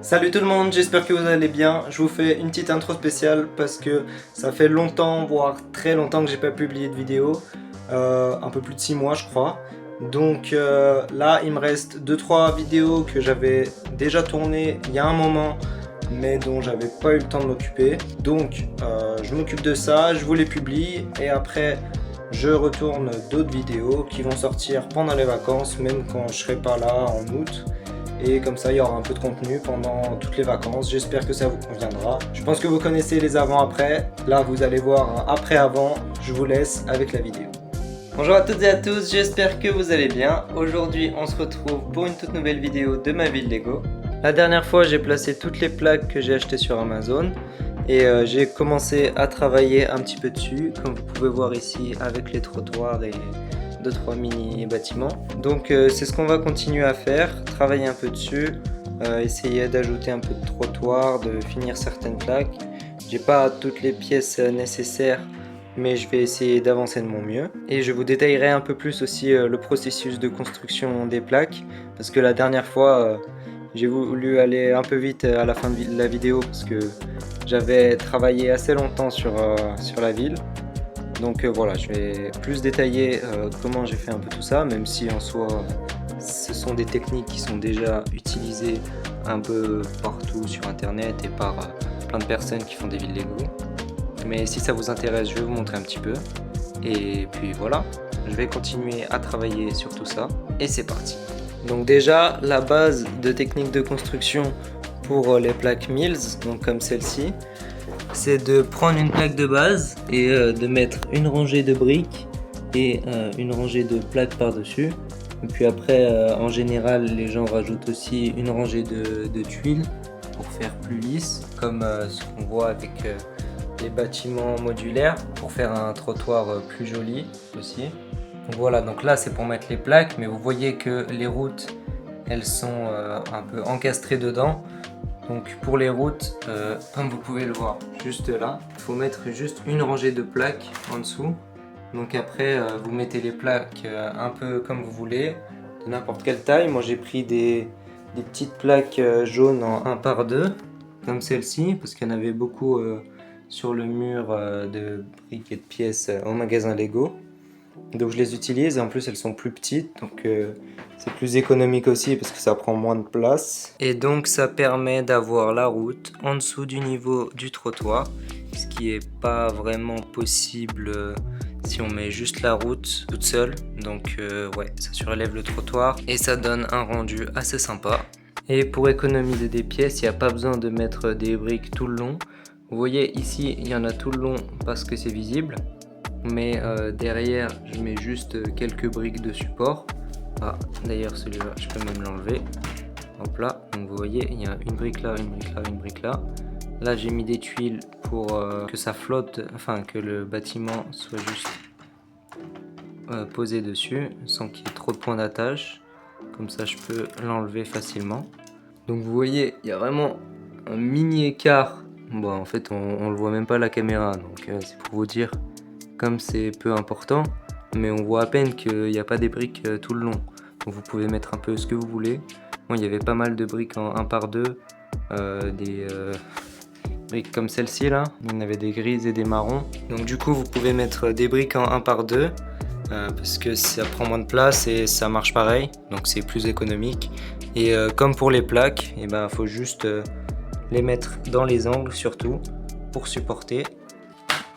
Salut tout le monde, j'espère que vous allez bien. Je vous fais une petite intro spéciale parce que ça fait longtemps, voire très longtemps que j'ai pas publié de vidéo. Un peu plus de 6 mois je crois. Donc là il me reste 2-3 vidéos que j'avais déjà tournées il y a un moment mais dont j'avais pas eu le temps de m'occuper. Donc je m'occupe de ça, je vous les publie et après je retourne d'autres vidéos qui vont sortir pendant les vacances, même quand je serai pas là en août. Et comme ça il y aura un peu de contenu pendant toutes les vacances, j'espère que ça vous conviendra. Je pense que vous connaissez les avant-après, là vous allez voir un après-avant, je vous laisse avec la vidéo. Bonjour à toutes et à tous, j'espère que vous allez bien. Aujourd'hui on se retrouve pour une toute nouvelle vidéo de ma ville Lego. La dernière fois j'ai placé toutes les plaques que j'ai achetées sur Amazon et j'ai commencé à travailler un petit peu dessus, comme vous pouvez voir ici avec les trottoirs et 2-3 mini bâtiments. Donc c'est ce qu'on va continuer à faire, travailler un peu dessus, essayer d'ajouter un peu de trottoir, de finir certaines plaques. J'ai pas toutes les pièces nécessaires, mais je vais essayer d'avancer de mon mieux. Et je vous détaillerai un peu plus aussi le processus de construction des plaques, parce que la dernière fois j'ai voulu aller un peu vite à la fin de la vidéo parce que j'avais travaillé assez longtemps sur la ville. Donc voilà, je vais plus détailler comment j'ai fait un peu tout ça, même si en soi ce sont des techniques qui sont déjà utilisées un peu partout sur internet et par plein de personnes qui font des villes Lego. Mais si ça vous intéresse, je vais vous montrer un petit peu. Et puis voilà, je vais continuer à travailler sur tout ça et c'est parti. Donc déjà, la base de technique de construction pour les plaques Mills, donc comme celle-ci, c'est de prendre une plaque de base et de mettre une rangée de briques et une rangée de plaques par-dessus. Et puis après, en général, les gens rajoutent aussi une rangée de tuiles pour faire plus lisse, comme ce qu'on voit avec les bâtiments modulaires, pour faire un trottoir plus joli aussi. Donc voilà, donc là c'est pour mettre les plaques, mais vous voyez que les routes, elles sont un peu encastrées dedans. Donc pour les routes, comme vous pouvez le voir juste là, il faut mettre juste une rangée de plaques en dessous. Donc après vous mettez les plaques un peu comme vous voulez, de n'importe quelle taille. Moi j'ai pris des petites plaques jaunes en 1 par 2, comme celle-ci, parce qu'il y en avait beaucoup sur le mur de briques et de pièces au magasin Lego. Donc je les utilise et en plus elles sont plus petites, donc c'est plus économique aussi parce que ça prend moins de place. Et donc ça permet d'avoir la route en dessous du niveau du trottoir, ce qui est pas vraiment possible si on met juste la route toute seule. Donc ouais, ça surélève le trottoir et ça donne un rendu assez sympa. Et pour économiser des pièces, il n'y a pas besoin de mettre des briques tout le long. Vous voyez ici, il y en a tout le long parce que c'est visible. Mais derrière je mets juste quelques briques de support. Ah, d'ailleurs celui-là je peux même l'enlever. Hop là, donc vous voyez il y a une brique là, une brique là, une brique là. Là j'ai mis des tuiles pour que ça flotte, enfin que le bâtiment soit juste posé dessus sans qu'il y ait trop de points d'attache. Comme ça je peux l'enlever facilement. Donc vous voyez il y a vraiment un mini écart. Bon en fait on le voit même pas à la caméra, donc c'est pour vous dire comme c'est peu important, mais on voit à peine qu'il n'y a pas des briques tout le long. Donc vous pouvez mettre un peu ce que vous voulez. Moi il y avait pas mal de briques en 1 par 2, des briques comme celle-ci là, il y en avait des grises et des marrons. Donc du coup vous pouvez mettre des briques en 1 par 2 parce que ça prend moins de place et ça marche pareil, donc c'est plus économique. Et comme pour les plaques, il faut juste les mettre dans les angles surtout pour supporter.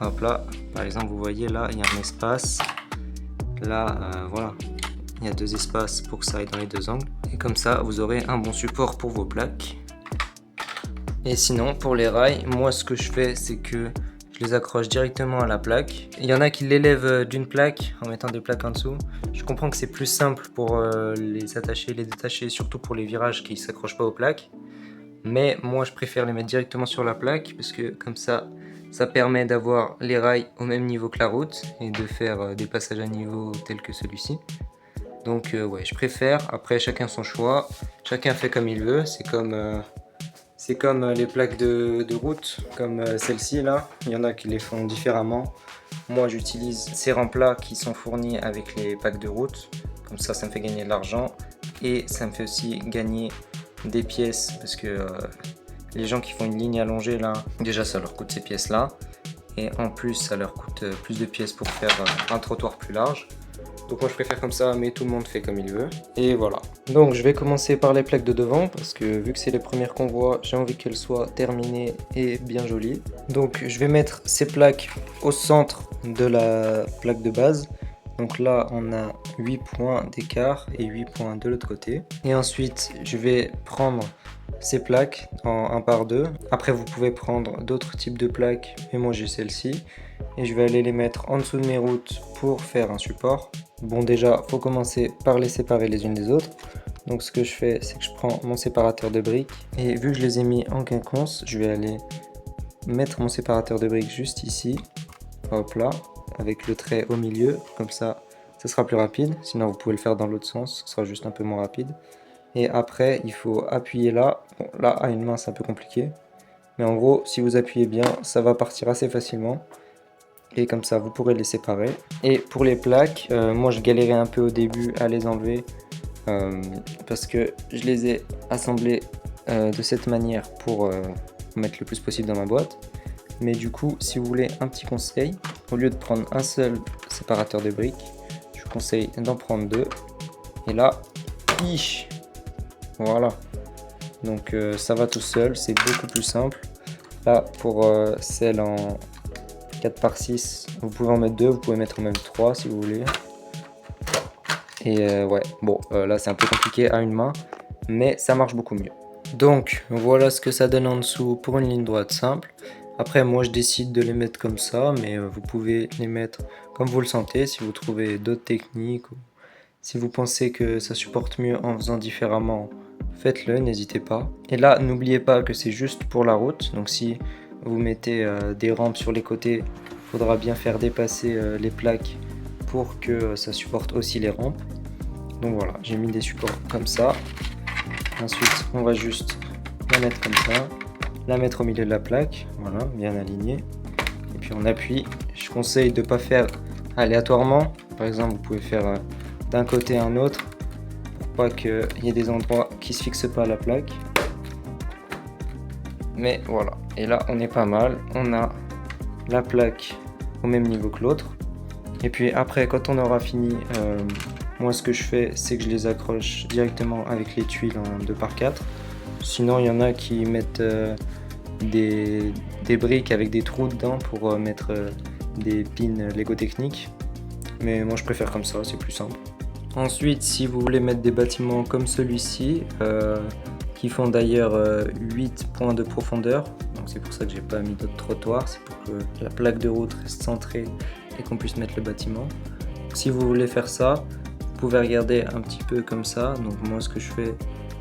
Hop là, par exemple vous voyez là il y a un espace, là voilà, il y a 2 espaces pour que ça aille dans les 2 angles, et comme ça vous aurez un bon support pour vos plaques. Et sinon pour les rails, moi ce que je fais c'est que je les accroche directement à la plaque. Il y en a qui l'élèvent d'une plaque en mettant des plaques en dessous. Je comprends que c'est plus simple pour les attacher, les détacher, surtout pour les virages qui ne s'accrochent pas aux plaques. Mais moi je préfère les mettre directement sur la plaque parce que comme ça permet d'avoir les rails au même niveau que la route et de faire des passages à niveau tels que celui-ci. Donc ouais, je préfère. Après chacun son choix, chacun fait comme il veut. C'est comme les plaques de route, comme celle-ci là. Il y en a qui les font différemment. Moi j'utilise ces remplats qui sont fournis avec les packs de route. Comme ça me fait gagner de l'argent et ça me fait aussi gagner des pièces parce que les gens qui font une ligne allongée là, déjà ça leur coûte ces pièces là. Et en plus ça leur coûte plus de pièces pour faire un trottoir plus large. Donc moi je préfère comme ça, mais tout le monde fait comme il veut. Et voilà. Donc je vais commencer par les plaques de devant, parce que vu que c'est les premières qu'on voit, j'ai envie qu'elles soient terminées et bien jolies. Donc je vais mettre ces plaques au centre de la plaque de base. Donc là on a 8 points d'écart et 8 points de l'autre côté. Et ensuite je vais prendre ces plaques en 1 par 2. Après vous pouvez prendre d'autres types de plaques, mais moi j'ai celle-ci. Et je vais aller les mettre en dessous de mes routes pour faire un support. Bon déjà, faut commencer par les séparer les unes des autres. Donc ce que je fais, c'est que je prends mon séparateur de briques. Et vu que je les ai mis en quinconce, je vais aller mettre mon séparateur de briques juste ici. Hop là, avec le trait au milieu, comme ça sera plus rapide. Sinon vous pouvez le faire dans l'autre sens, ce sera juste un peu moins rapide. Et après, il faut appuyer là. Bon, là, à une main, c'est un peu compliqué. Mais en gros, si vous appuyez bien, ça va partir assez facilement. Et comme ça, vous pourrez les séparer. Et pour les plaques, moi, je galérais un peu au début à les enlever. Parce que je les ai assemblées de cette manière pour mettre le plus possible dans ma boîte. Mais du coup, si vous voulez un petit conseil, au lieu de prendre un seul séparateur de briques, je vous conseille d'en prendre 2. Et là, voilà. Donc ça va tout seul, c'est beaucoup plus simple. Là, pour celle en 4 par 6, vous pouvez en mettre 2, vous pouvez mettre même 3 si vous voulez. Et ouais, bon, là c'est un peu compliqué à une main, mais ça marche beaucoup mieux. Donc voilà ce que ça donne en dessous pour une ligne droite simple. Après moi je décide de les mettre comme ça, mais vous pouvez les mettre comme vous le sentez. Si vous trouvez d'autres techniques, ou si vous pensez que ça supporte mieux en faisant différemment, faites-le, n'hésitez pas. Et là n'oubliez pas que c'est juste pour la route, donc si vous mettez des rampes sur les côtés, il faudra bien faire dépasser les plaques pour que ça supporte aussi les rampes. Donc voilà, j'ai mis des supports comme ça. Ensuite on va juste la mettre comme ça, la mettre au milieu de la plaque, voilà, bien alignée. Et puis on appuie. Je conseille de ne pas faire aléatoirement. Par exemple, vous pouvez faire d'un côté à un autre pour pas qu'il y ait des endroits qui se fixent pas à la plaque. Mais voilà, et là on est pas mal. On a la plaque au même niveau que l'autre. Et puis après, quand on aura fini, moi ce que je fais, c'est que je les accroche directement avec les tuiles en 2 par 4. Sinon il y en a qui mettent des briques avec des trous dedans pour mettre des pins Lego Technique. Mais moi je préfère comme ça, c'est plus simple. Ensuite, si vous voulez mettre des bâtiments comme celui-ci, qui font d'ailleurs 8 points de profondeur, donc c'est pour ça que j'ai pas mis d'autres trottoirs, c'est pour que la plaque de route reste centrée et qu'on puisse mettre le bâtiment. Si vous voulez faire ça, vous pouvez regarder un petit peu comme ça. Donc moi ce que je fais,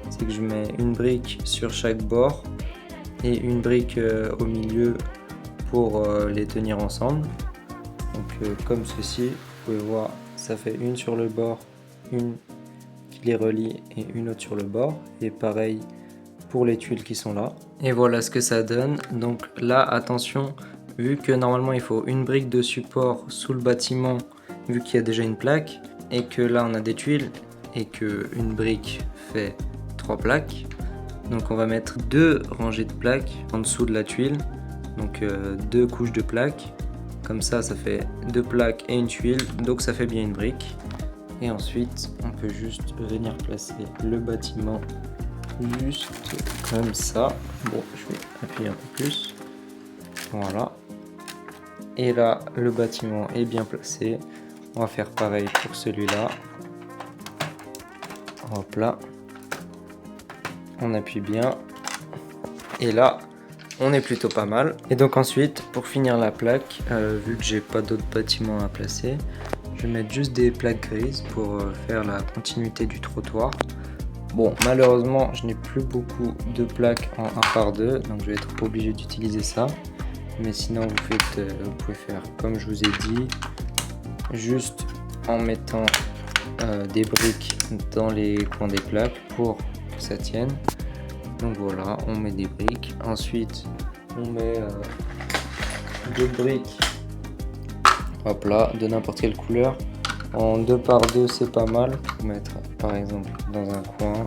c'est que je mets une brique sur chaque bord et une brique au milieu pour les tenir ensemble. Donc comme ceci, vous pouvez voir, ça fait une sur le bord, une qui les relie et une autre sur le bord. Et pareil pour les tuiles qui sont là. Et voilà ce que ça donne. Donc là, attention, vu que normalement il faut une brique de support sous le bâtiment, vu qu'il y a déjà une plaque, et que là on a des tuiles, et que une brique fait 3 plaques, donc on va mettre 2 rangées de plaques en dessous de la tuile, donc 2 couches de plaques, comme ça ça fait 2 plaques et une tuile, donc ça fait bien une brique. Et ensuite on peut juste venir placer le bâtiment juste comme ça. Bon, je vais appuyer un peu plus, voilà. Et là le bâtiment est bien placé. On va faire pareil pour celui-là. Hop là. On appuie bien. Et là, on est plutôt pas mal. Et donc ensuite, pour finir la plaque, vu que j'ai pas d'autres bâtiments à placer, je vais mettre juste des plaques grises pour faire la continuité du trottoir. Bon, malheureusement, je n'ai plus beaucoup de plaques en 1 par 2, donc je vais être obligé d'utiliser ça. Mais sinon, vous pouvez faire comme je vous ai dit, juste en mettant des briques dans les coins des plaques pour que ça tienne. Donc voilà, on met des briques. Ensuite, on met 2 briques, hop là, de n'importe quelle couleur. En 2 par 2, c'est pas mal pour mettre par exemple dans un coin.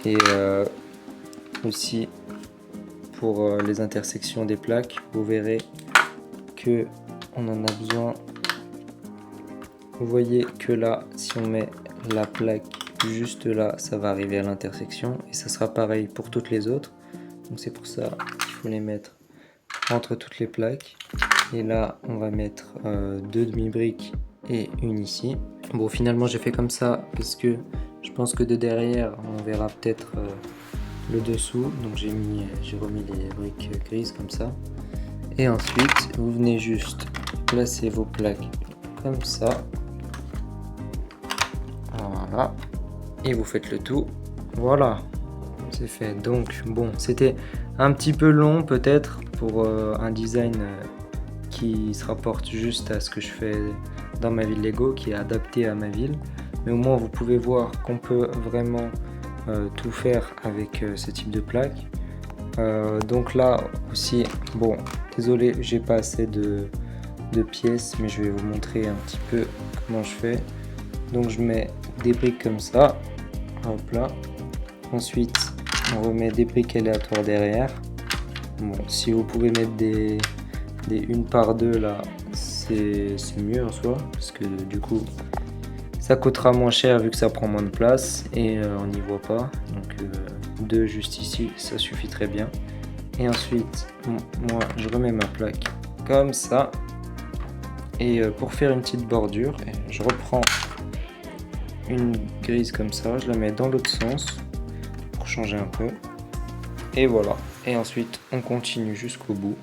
Et aussi pour les intersections des plaques, vous verrez que on en a besoin. Vous voyez que là, si on met la plaque juste là, ça va arriver à l'intersection et ça sera pareil pour toutes les autres. Donc c'est pour ça qu'il faut les mettre entre toutes les plaques. Et là, on va mettre 2 demi-briques et une ici. Bon, finalement, j'ai fait comme ça parce que je pense que de derrière, on verra peut-être le dessous. Donc j'ai remis les briques grises comme ça. Et ensuite, vous venez juste placer vos plaques comme ça. Voilà. Et vous faites le tout. Voilà. C'est fait. Donc, bon, c'était un petit peu long peut-être pour un design qui se rapporte juste à ce que je fais dans ma ville Lego, qui est adapté à ma ville. Mais au moins, vous pouvez voir qu'on peut vraiment tout faire avec ce type de plaque. Donc là aussi, bon, désolé, j'ai pas assez de pièces, mais je vais vous montrer un petit peu comment je fais. Donc je mets des briques comme ça, hop là. Ensuite, on remet des briques aléatoires derrière. Bon, si vous pouvez mettre des 1 par 2 là, c'est mieux en soi, parce que du coup, ça coûtera moins cher vu que ça prend moins de place et on n'y voit pas. Donc 2 juste ici, ça suffit très bien. Et ensuite, moi, je remets ma plaque comme ça. Et pour faire une petite bordure, je reprends une grise comme ça, je la mets dans l'autre sens pour changer un peu. Et voilà. Et ensuite, on continue jusqu'au bout.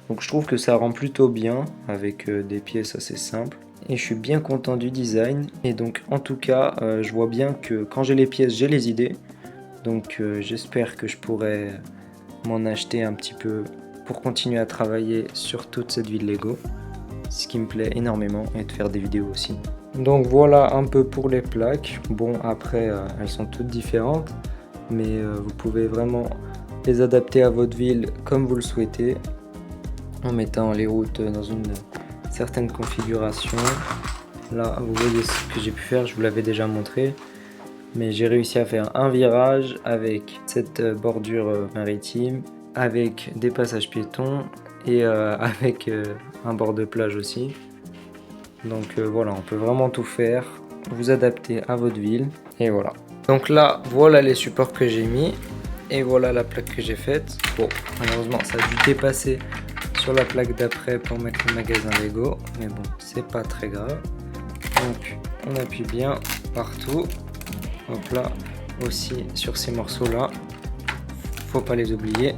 Donc je trouve que ça rend plutôt bien avec des pièces assez simples. Et je suis bien content du design. Et donc en tout cas, je vois bien que quand j'ai les pièces, j'ai les idées. Donc j'espère que je pourrai m'en acheter un petit peu pour continuer à travailler sur toute cette ville Lego. Ce qui me plaît énormément, et de faire des vidéos aussi. Donc voilà un peu pour les plaques. Bon, après elles sont toutes différentes, mais vous pouvez vraiment les adapter à votre ville comme vous le souhaitez, en mettant les routes dans une certaine configuration. Là, vous voyez ce que j'ai pu faire, je vous l'avais déjà montré, mais j'ai réussi à faire un virage avec cette bordure maritime, avec des passages piétons et avec un bord de plage aussi. Donc voilà, on peut vraiment tout faire, vous adapter à votre ville, et voilà. Donc là, voilà les supports que j'ai mis, et voilà la plaque que j'ai faite. Bon, malheureusement, ça a dû dépasser sur la plaque d'après pour mettre le magasin Lego, mais bon, c'est pas très grave. Donc, on appuie bien partout. Hop là, aussi sur ces morceaux-là, faut pas les oublier.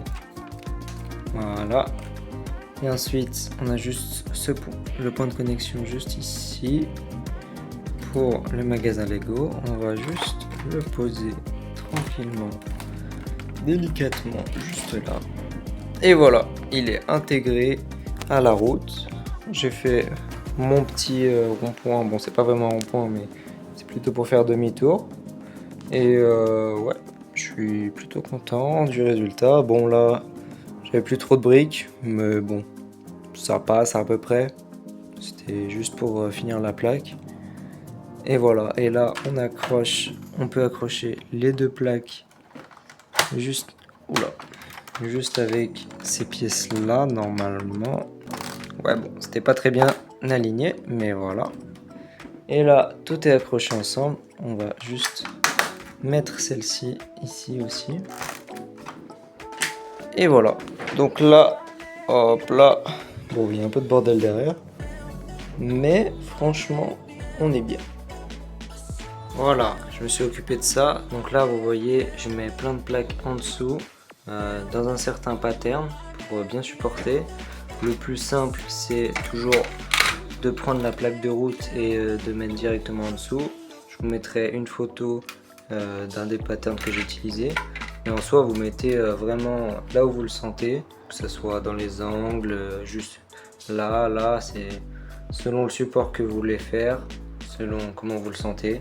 Voilà. Et ensuite, on a juste le point de connexion juste ici. Pour le magasin Lego, on va juste le poser tranquillement, délicatement, juste là. Et voilà, il est intégré à la route. J'ai fait mon petit rond-point. Bon, c'est pas vraiment un rond-point, mais c'est plutôt pour faire demi-tour. Et ouais, je suis plutôt content du résultat. Bon, là, j'avais plus trop de briques, mais bon, ça passe à peu près. C'était juste pour finir la plaque. Et voilà, et là on peut accrocher les 2 plaques juste avec ces pièces là normalement. Ouais, bon, c'était pas très bien aligné, mais voilà. Et là, tout est accroché ensemble. On va juste mettre celle-ci ici aussi. Et voilà. Donc là, hop là. Bon, il y a un peu de bordel derrière. Mais franchement, on est bien. Voilà, je me suis occupé de ça. Donc là, vous voyez, je mets plein de plaques en dessous, dans un certain pattern, pour bien supporter. Le plus simple, c'est toujours de prendre la plaque de route et de mettre directement en dessous. Je vous mettrai une photo d'un des patterns que j'ai utilisé. Et en soi, vous mettez vraiment là où vous le sentez, que ce soit dans les angles, juste là, c'est selon le support que vous voulez faire, selon comment vous le sentez.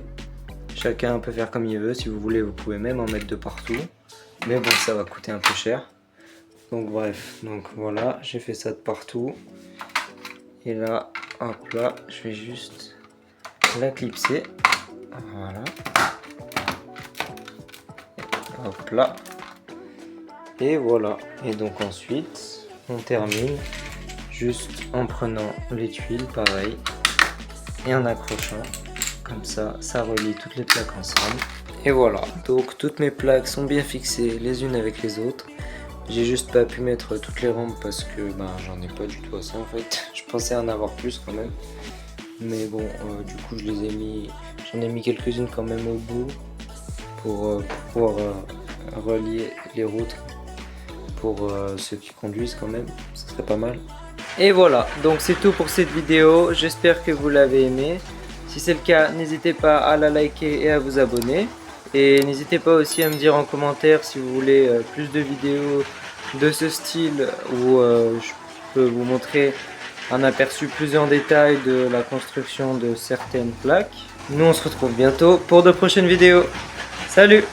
Chacun peut faire comme il veut, si vous voulez vous pouvez même en mettre de partout, mais bon, ça va coûter un peu cher. Donc bref, donc voilà, j'ai fait ça de partout. Et là, hop là, je vais juste la clipser. Voilà. Hop là. Et voilà. Et donc ensuite, on termine juste en prenant les tuiles, pareil, et en accrochant. Comme ça, ça relie toutes les plaques ensemble. Et voilà, donc toutes mes plaques sont bien fixées les unes avec les autres. J'ai juste pas pu mettre toutes les rampes parce que j'en ai pas du tout assez en fait. Je pensais en avoir plus quand même. Mais bon, du coup je les ai mis, j'en ai mis quelques-unes quand même au bout pour pouvoir relier les routes pour ceux qui conduisent quand même, ce serait pas mal. Et voilà, donc c'est tout pour cette vidéo, j'espère que vous l'avez aimé. Si c'est le cas, n'hésitez pas à la liker et à vous abonner. Et n'hésitez pas aussi à me dire en commentaire si vous voulez plus de vidéos de ce style où je peux vous montrer un aperçu plus en détail de la construction de certaines plaques. Nous on se retrouve bientôt pour de prochaines vidéos. Salut!